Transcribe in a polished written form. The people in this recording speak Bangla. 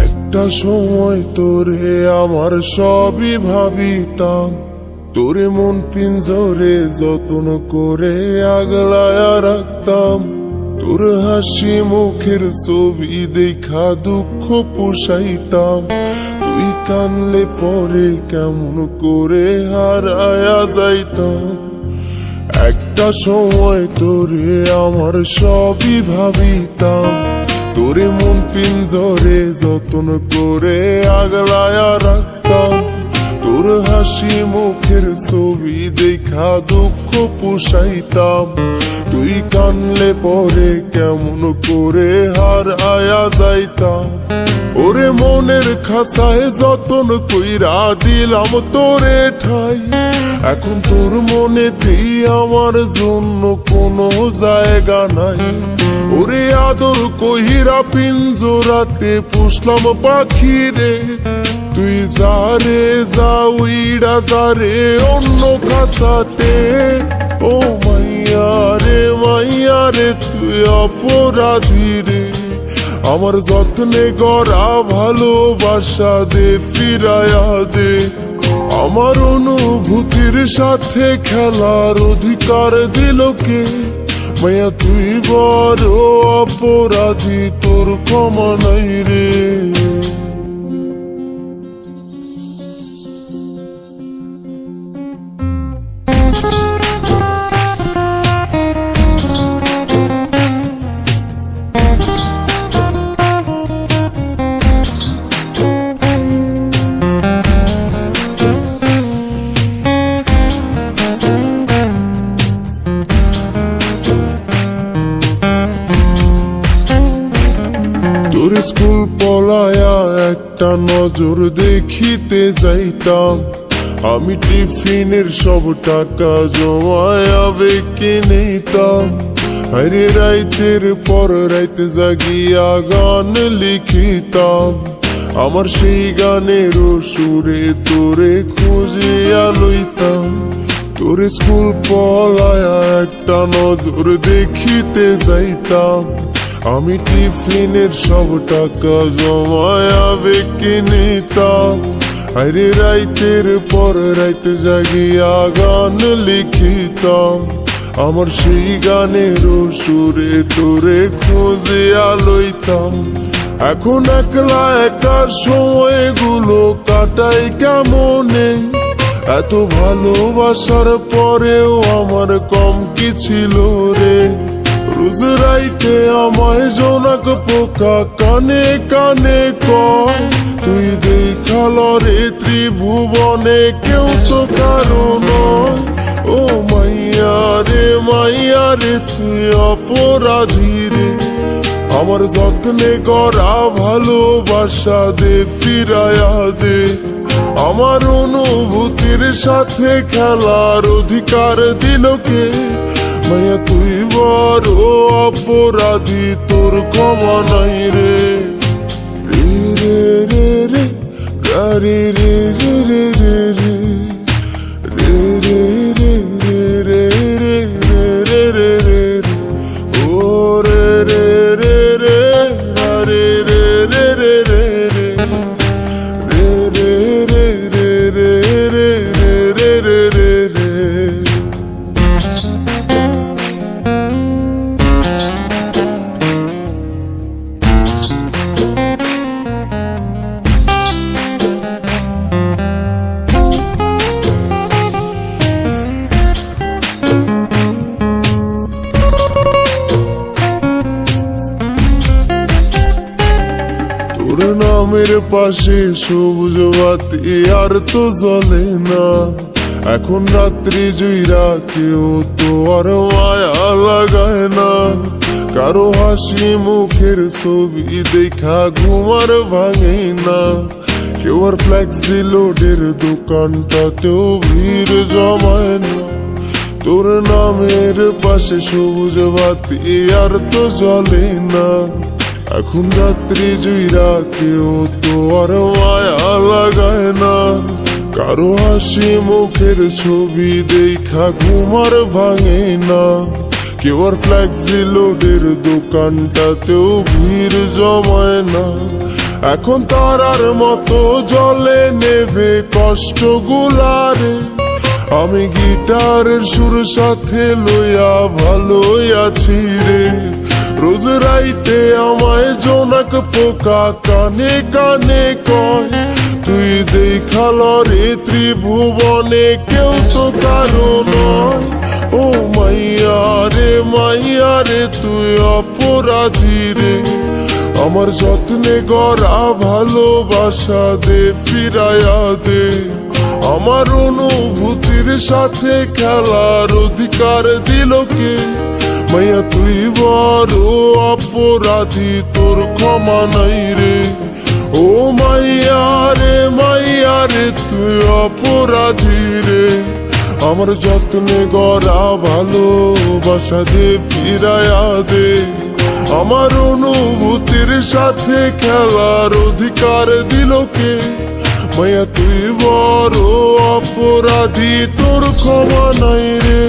একটা সময় তোরে আমার সবই ভাবিতাম, তোরে মন পিঞ্জরে যত্ন করে আগলায়া রাখতাম। তোর হাসি মুখের ছবি দেখা দুঃখ পোষাইতাম। তুই কানলে পরে কেমন করে হারায়া যাইতাম। একটা সময় তোরে আমার সবই ভাবিতাম, তোরে মন পিঞ্জরে যত্ন করে আগলায়া রাখতাম। তোর হাসি মুখের ছবি দেখা দুঃখ পোষাইতাম। তুই কানলে পরে কেমন করে হারায়া যাইতাম। ওরে মনের খাঁচায় যতন কইরা দিলাম তোরে ঠাই, এখন তোর মনেতেই আমার জন্য কোনো জায়গা নাই। ওরে আদর কইরা পিঞ্জরাতে পুষলাম পাখি রে, তুই যারে যাউইরা যারে অন্য খাঁচাতে। ও মাইয়া রে তুই অপরাধী রে, আমার যত্নে গড়া ভালোবাসা দে ফিরায়া দে। আমার অনুভূতির সাথে খেলার অধিকার দিল কে? মাইয়া তুই বড় অপরাধী, তোর ক্ষমা নাই রে। তোর স্কুল পলায়া একটা নজর দেখিতে যাইতাম, আমি টিফিনের সব টাকা জমায়া বেঁকে নিতাম। আরে রাইতের পর রাইতে জাগিয়া গান লিখিতাম, আমার সেই গানের সুরে তোরে খুঁজিয়া লইতাম। তোর স্কুল পলায়া একটা নজর দেখিতে যাইতাম, আমি টিফিনের সব টাকা জমায়া বেঁকে নিতাম। আরে রাইতের পর রাইতে জাগিয়া গান লিখিতাম, আমার সেই গানের সুরে তোরে খুঁজিয়া লইতাম। এখন একলা একা সময়গুলো কাটাই কেমনে, এত ভালোবাসার পরেও আমার কম কি ছিল রে। রোজ রাইতে আমায় জোনাক পোকা কানে কানে কয়, তুই দেখাল রে ত্রিভুবনে কেউ তো কারো নয়। ও মাইয়া রে তুই অপরাধী রে, আমার যত্নে গড়া ভালোবাসা দে ফিরায়া দে। আমার অনুভূতির সাথে খেলার অধিকার দিল কে? মাইয়া তুই বড় অপরাধী, তোর ক্ষমা নাই রে। রে রে রে রে গারে রে রে রে রে রে রে রে রে রে রে রে রে রে ও রে রে রে রে রে রে রে রে রে তোর নামের পাশে সবুজ বাতি আর তো জ্বলে না, এখন রাত্রি জুইরা কেউ তো আর মায়া লাগায় না। কারো হাসি মুখের ছবি দেখা ঘুমার ভাঙে না, কেউ আর ফ্লেক্সি লোডের দোকানটাতেও ভিড় জমায় না। তোর নামের পাশে সবুজ বাতি আর তো জ্বলে না, এখন রাত্রি জুইরা কেউ তো আর মায়া লাগায় না। কারো হাসি মুখের ছবি দেখা ঘুমার ভাঙে না, কেউ আর ফ্ল্যাক্সি লোডের দোকানটাতেও ভিড় জমায় না। এখন তারার মতো জলে নেবে কষ্ট গুলারে, আমি গিটারের সুর সাথে লইয়া ভালোই আছি রে। রোজ রাইতে আমায় জোনাক পোকা কানে কানে কয়, তুই দেখাল রে ত্রিভুবনে কেউ তো কারো নয়। ও মাইয়া রে তুই অপরাধী রে, আমার যত্নে গড়া ভালোবাসা দে ফিরাইয়া দে। আমার অনুভূতির সাথে খেলার অধিকার দিল কে? মাইয়া তুই বড় অপরাধী, তোর ক্ষমা নাই রে। ও মাইয়া রে তুই অপরাধী রে, আমার যত্নে গড়া ভালোবাসা দে ফিরাইয়া দে। আমার অনুভূতির সাথে খেলার অধিকার দিল কে? মাইয়া তুই বড় অপরাধী, তোর ক্ষমা নাই রে।